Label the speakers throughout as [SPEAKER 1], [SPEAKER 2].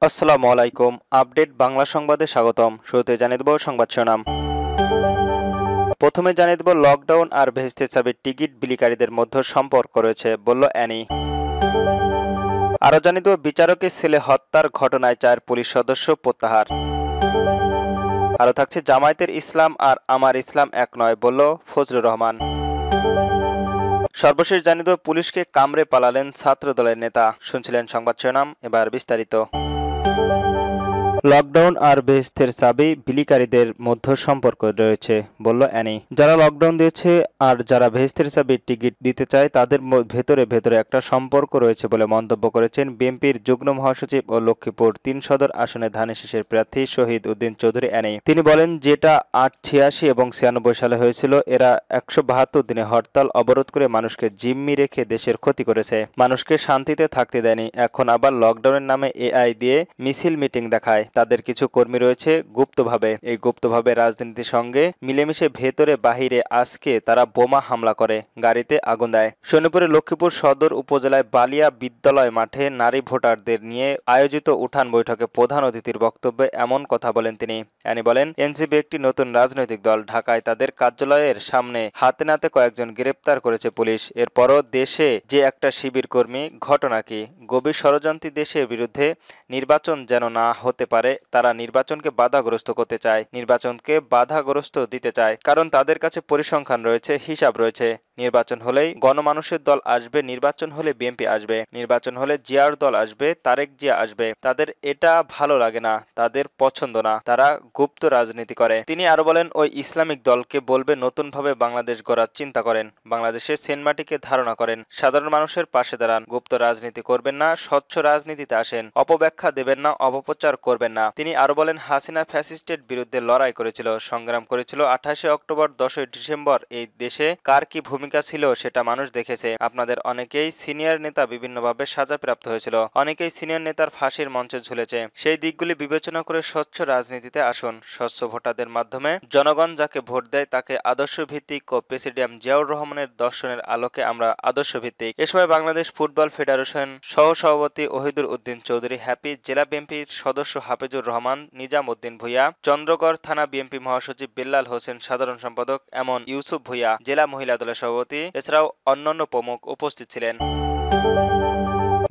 [SPEAKER 1] আসসালামু আলাইকুম। আপডেট বাংলা সংবাদে স্বাগতম। শুরুতে জানিয়ে দেব সংবাদ শিরোনাম। প্রথমে জানিয়ে দেব লকডাউন আর ভেস্টের চাবির টিকিট বিলিকারীদের মধ্যে সম্পর্ক রয়েছে, বলল অ্যানি। আরও জানিয়ে দেব বিচারকের ছেলে হত্যার ঘটনায় 4 পুলিশ সদস্য প্রত্যাহার। আরও থাকছে জামায়াতের ইসলাম আর আমার ইসলাম এক নয়, বলল ফজলুর রহমান। সর্বশেষ জানিয়ে দেব পুলিশকে কামড়ে পালালেন ছাত্রদলের নেতা। শুনছিলেন সংবাদ শিরোনাম, এবার বিস্তারিত। লকডাউন আর বেহেশতের চাবি বিলিকারীদের মধ্যে সম্পর্ক রয়েছে, বলল অ্যানি। যারা লকডাউন দিয়েছে আর যারা বেহেশতের চাবির টিকিট দিতে চায় তাদের ভেতরে ভেতরে একটা সম্পর্ক রয়েছে বলে মন্তব্য করেছেন বিএনপির যুগ্ম মহাসচিব ও লক্ষ্মীপুর 3 সদর আসনে ধানের শীষের প্রার্থী শহীদ উদ্দিন চৌধুরী অ্যানি। তিনি বলেন, যেটা 86 এবং 96 সালে হয়েছিল, এরা 172 দিনে হরতাল অবরোধ করে মানুষকে জিম্মি রেখে দেশের ক্ষতি করেছে, মানুষকে শান্তিতে থাকতে দেয়নি। এখন আবার লকডাউনের নামে এআই দিয়ে মিছিল মিটিং দেখায়। তাদের কিছু কর্মী রয়েছে গুপ্তভাবে, এই গুপ্তভাবে রাজনীতির সঙ্গে মিলেমিশে ভেতরে বাহিরে আজকে তারা বোমা হামলা করে, গাড়িতে আগুন দেয়। শনিপুরে লক্ষ্মীপুর সদর উপজেলায় বালিয়া বিদ্যালয় মাঠে নারী ভোটারদের নিয়ে আয়োজিত উঠান বৈঠকে প্রধান অতিথির বক্তব্যে এমন কথা বলেন তিনি। অ্যানি বলেন, এনসিপি একটি নতুন রাজনৈতিক দল। ঢাকায় তাদের কার্যালয়ের সামনে হাতে নাতে কয়েকজন গ্রেপ্তার করেছে পুলিশ। এরপরও দেশে যে একটা শিবির কর্মী, ঘটনা কি? গভীর ষড়যন্ত্রী দেশের বিরুদ্ধে নির্বাচন যেন না হতে পারে, তারা নির্বাচনকে বাধাগ্রস্ত করতে চায়, নির্বাচনকে বাধাগ্রস্ত দিতে চায়, কারণ তাদের কাছে পরিসংখ্যান রয়েছে, হিসাব রয়েছে। নির্বাচন হলেই গণমানুষের দল আসবে, নির্বাচন হলে বিএনপি আসবে, নির্বাচন হলে জিয়ার দল আসবে, তারেক জিয়া আসবে। তাদের এটা ভালো লাগে না, তাদের পছন্দ না, তারা গুপ্ত রাজনীতি করে। তিনি আরো বলেন, ওই ইসলামিক দলকে বলবে নতুনভাবে বাংলাদেশ গড়ার চিন্তা করেন, বাংলাদেশের সেনমাটিকে ধারণা করেন, সাধারণ মানুষের পাশে দাঁড়ান, গুপ্ত রাজনীতি করবেন না, স্বচ্ছ রাজনীতিতে আসেন, অপব্যাখ্যা দেবেন না, অপপ্রচার করবেন না। তিনি আরো বলেন, হাসিনা ফ্যাসিস্টের বিরুদ্ধে লড়াই করেছিল, সংগ্রাম করেছিল। 28 অক্টোবর 10 ডিসেম্বর এই দেশে কার কি ভূমিকা ছিল সেটা মানুষ দেখেছে। আপনাদের অনেকেই সিনিয়র নেতা বিভিন্নভাবে সাজাপ্রাপ্ত হয়েছিল, অনেকেই সিনিয়র নেতার ফাঁসির মঞ্চে ঝুলেছে। সেই দিকগুলি বিবেচনা করে স্বচ্ছ রাজনীতিতে আসুন। স্বচ্ছ ভোটারদের মাধ্যমে জনগণ যাকে ভোট দেয় তাকে আদর্শ ভিত্তিক ও প্রেসিডেন্ট জিয়াউর রহমানের দর্শনের আলোকে আমরা আদর্শ ভিত্তিক। এ সময় বাংলাদেশ ফুটবল ফেডারেশন সহ-সভাপতি ওহিদুর উদ্দিন চৌধুরী হ্যাপি, জেলা বিএনপির সদস্য হাফিজুর রহমান, নিজাম উদ্দিন ভূঁইয়া, চন্দ্রগড় থানা বিএনপি মহাসচিব বিল্লাল হোসেন, সাধারণ সম্পাদক এমন ইউসুফ ভূঁইয়া, জেলা মহিলা দলের সভাপতি, এছাড়াও অন্যান্য প্রমুখ উপস্থিত ছিলেন।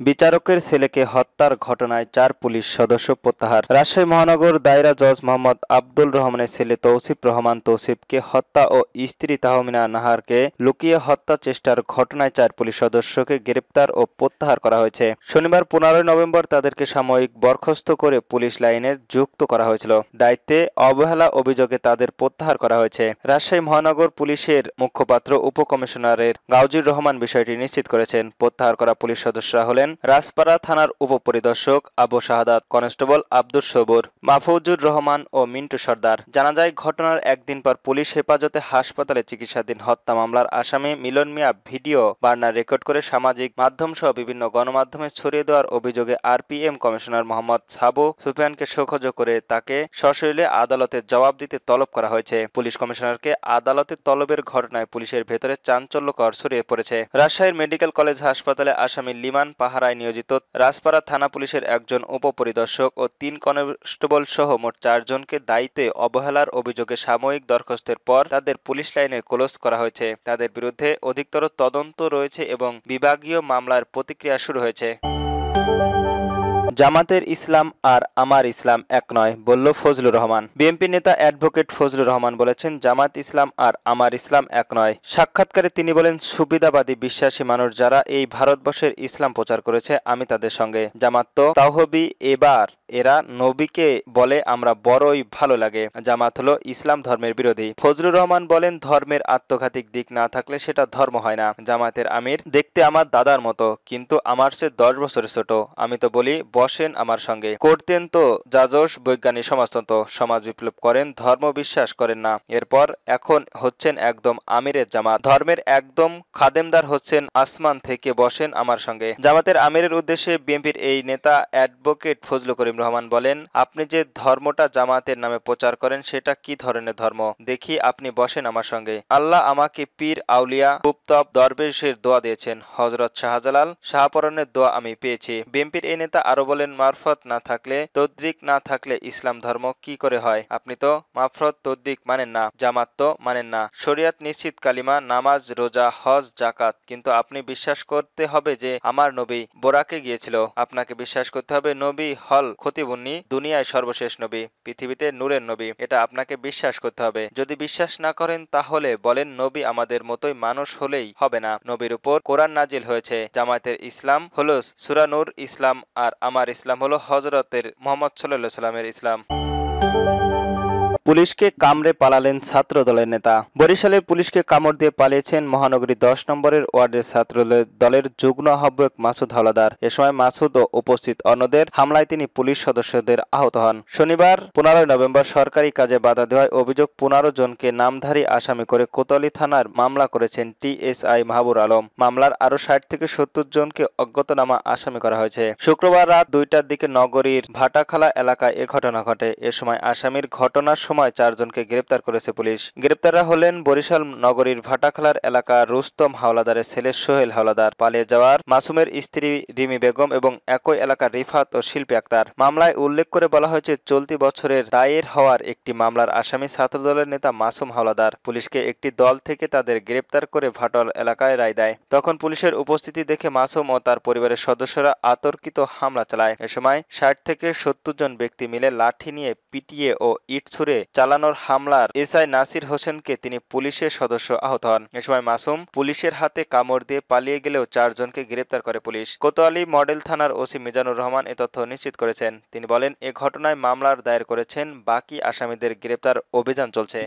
[SPEAKER 1] বিচারকের ছেলেকে হত্যার ঘটনায় 4 পুলিশ সদস্য প্রত্যাহার। রাজশাহী মহানগর দায়রা জজ মোহাম্মদ আব্দুল রহমানের ছেলে তৌসিফ রহমান তৌসিফকে হত্যা ও স্ত্রী তাহমিনা নাহারকে লুকিয়ে হত্যা চেষ্টার ঘটনায় 4 পুলিশ সদস্যকে গ্রেপ্তার ও প্রত্যাহার করা হয়েছে। শনিবার 15 নভেম্বর তাদেরকে সাময়িক বরখাস্ত করে পুলিশ লাইনে যুক্ত করা হয়েছিল। দায়িত্বে অবহেলা অভিযোগে তাদের প্রত্যাহার করা হয়েছে। রাজশাহী মহানগর পুলিশের মুখপাত্র উপকমিশনারের গাউজির রহমান বিষয়টি নিশ্চিত করেছেন। প্রত্যাহার করা পুলিশ সদস্যরা হলেন রাজপাড়া থানার উপপরিদর্শক আবু শাহাদাত, কনস্টেবল আব্দুস সবুর, মাহফুজুর রহমান ও মিন্টু সর্দার। জানা যায়, ঘটনার একদিন পর পুলিশ হেফাজতে হাসপাতালে চিকিৎসাধীন হত্যা মামলার আসামি মিলন মিয়া ভিডিও বার্নার রেকর্ড করে সামাজিক মাধ্যম সহ বিভিন্ন গণমাধ্যমে ছড়িয়ে দেওয়ার অভিযোগে আরপিএম কমিশনার মোহাম্মদ সাবু সুফিয়ানকে শোকজ করে তাকে সশরীরে আদালতে জবাব দিতে তলব করা হয়েছে। পুলিশ কমিশনারকে আদালতে তলবের ঘটনায় পুলিশের ভেতরে চাঞ্চল্যকর ছড়িয়ে পড়েছে। রাজশাহীর মেডিকেল কলেজ হাসপাতালে আসামি লিমান পাহারায় নিয়োজিত রাজপাড়া থানা পুলিশের একজন উপপরিদর্শক ও 3 কনস্টেবল সহ মোট 4 জনকে দায়িত্বে অবহেলার অভিযোগে সাময়িক দরখাস্তের পর তাদের পুলিশ লাইনে ক্লোজ করা হয়েছে। তাদের বিরুদ্ধে অধিকতর তদন্ত রয়েছে এবং বিভাগীয় মামলার প্রতিক্রিয়া শুরু হয়েছে। জামাতের ইসলাম আর আমার ইসলাম এক নয়, বলল ফজলুর রহমান। বিএনপি নেতা অ্যাডভোকেট ফজলুর রহমান বলেছেন, জামাত ইসলাম আর আমার ইসলাম এক নয়। সাক্ষাৎকারে তিনি বলেন, সুবিধাবাদী বিশ্বাসী মানুষ যারা এই ভারতবর্ষের ইসলাম প্রচার করেছে, আমি তাদের সঙ্গে। জামাত তো তাওহবি, এবার এরা নবীকে বলে আমরা বড়ই ভালো লাগে। জামাত হলো ইসলাম ধর্মের বিরোধী। ফজলুর রহমান বলেন, ধর্মের আত্মঘাতিক দিক না থাকলে সেটা ধর্ম হয় না। জামাতের আমির দেখতে আমার দাদার মতো, কিন্তু আমার চেয়ে 10 বছরের ছোট। আমি তো বলি বসেন আমার সঙ্গে। করতেন তো যাজস বৈজ্ঞানিক সমাজতন্ত্র, সমাজ বিপ্লব করেন, ধর্ম বিশ্বাস করেন না। এরপর এখন হচ্ছেন একদম আমিরের জামাত, ধর্মের একদম খাদেমদার হচ্ছেন, আসমান থেকে বসেন আমার সঙ্গে। জামাতের আমিরের উদ্দেশ্যে বিএনপির এই নেতা অ্যাডভোকেট ফজলুল করিম রহমান বলেন, আপনি যে ধর্মটা জামাতের নামে প্রচার করেন সেটা কি ধরনের ধর্ম? দেখি আপনি বসেন আমার সঙ্গে। আল্লাহ আমাকে পীর, আউলিয়া, কুপ্তব, দরবেশের দোয়া দিয়েছেন। হযরত শাহজালাল, শাহপরানের দোয়া আমি পেয়েছি। বিএনপির এই নেতা আরো বলেন, বললেন, মারফত না থাকলে, তদ্রিক না থাকলে ইসলাম ধর্ম কি করে হয়? আপনি তো মাফরত তদ্রিক মানেন না, জামাত তো মানেন না, শরিয়াত নিশ্চিত কালিমা, নামাজ, রোজা, হজ, জাকাত, কিন্তু আপনি বিশ্বাস করতে হবে যে আমার নবী বোরাকে গিয়েছিল। আপনাকে বিশ্বাস করতে হবে নবী হল খতিবুন্নি, দুনিয়ায় সর্বশেষ নবী, পৃথিবীতে নূরের নবী। এটা আপনাকে বিশ্বাস করতে হবে। যদি বিশ্বাস না করেন তাহলে বলেন নবী আমাদের মতোই মানুষ হলেই হবে না। নবীর উপর কোরআন নাজিল হয়েছে। জামায়াতের ইসলাম হলো সূরা নূর ইসলাম, আর আমার ইসলাম হলো হযরতের মুহাম্মদ সাল্লাল্লাহু আলাইহি সাল্লামের ইসলাম। পুলিশকে কামড়ে পালালেন ছাত্র দলের নেতা। বরিশালে পুলিশকে কামড় দিয়ে পালিয়েছেন মহানগরী ১০ নম্বরের ওয়ার্ডের ছাত্র দলের যুগ্ম আহ্বায়ক মাসুদ হাওলাদার। এ সময় মাসুদ ও উপস্থিত অন্যদের হামলায় তিনি পুলিশ সদস্যদের আহত হন। শনিবার ১৫ নভেম্বর সরকারি কাজে বাধা দেওয়ায় অভিযোগ ১৫ জনকে নামধারী আসামি করে কোতোয়ালি থানার মামলা করেছেন টিএসআই মাহবুর আলম। মামলার আরও ৬০ থেকে ৭০ জনকে অজ্ঞাতনামা আসামি করা হয়েছে। শুক্রবার রাত ২টার দিকে নগরীর ভাটাখালা এলাকায় এ ঘটনা ঘটে। এ সময় আসামির ঘটনার সময় ৪ জনকে গ্রেপ্তার করেছে পুলিশ। গ্রেপ্তাররা হলেন বরিশাল নগরীর ভাটাখালার এলাকার রুস্তম হাওলাদারের ছেলে সোহেল হাওলাদার, পালিয়ে যাওয়ার মাসুমের স্ত্রী রিমি বেগম এবং একই এলাকার রিফাত ও শিল্পী আক্তার। মামলায় উল্লেখ করে বলা হয়েছে, চলতি বছরের দায়ের হওয়ার একটি মামলার আসামি ছাত্রদলের নেতা মাসুম হাওলাদার পুলিশকে একটি দল থেকে তাদের গ্রেপ্তার করে ভাটল এলাকায় রায় দেয়। তখন পুলিশের উপস্থিতি দেখে মাসুম ও তার পরিবারের সদস্যরা আতর্কিত হামলা চালায়। এ সময় ৬০ থেকে ৭০ জন ব্যক্তি মিলে লাঠি নিয়ে পিটিয়ে ও ইট ছুড়ে চালানোর হামলার এসআই নাসির হোসেনকে তিনি পুলিশের সদস্য আহত হন। এ সময় মাসুম পুলিশের হাতে কামড় দিয়ে পালিয়ে গেলেও ৪ জনকে গ্রেপ্তার করে পুলিশ। কোতোয়ালি মডেল থানার ওসি মিজানুর রহমান এ তথ্য নিশ্চিত করেছেন। তিনি বলেন, এ ঘটনায় মামলার দায়ের করেছেন, বাকি আসামিদের গ্রেপ্তার অভিযান চলছে।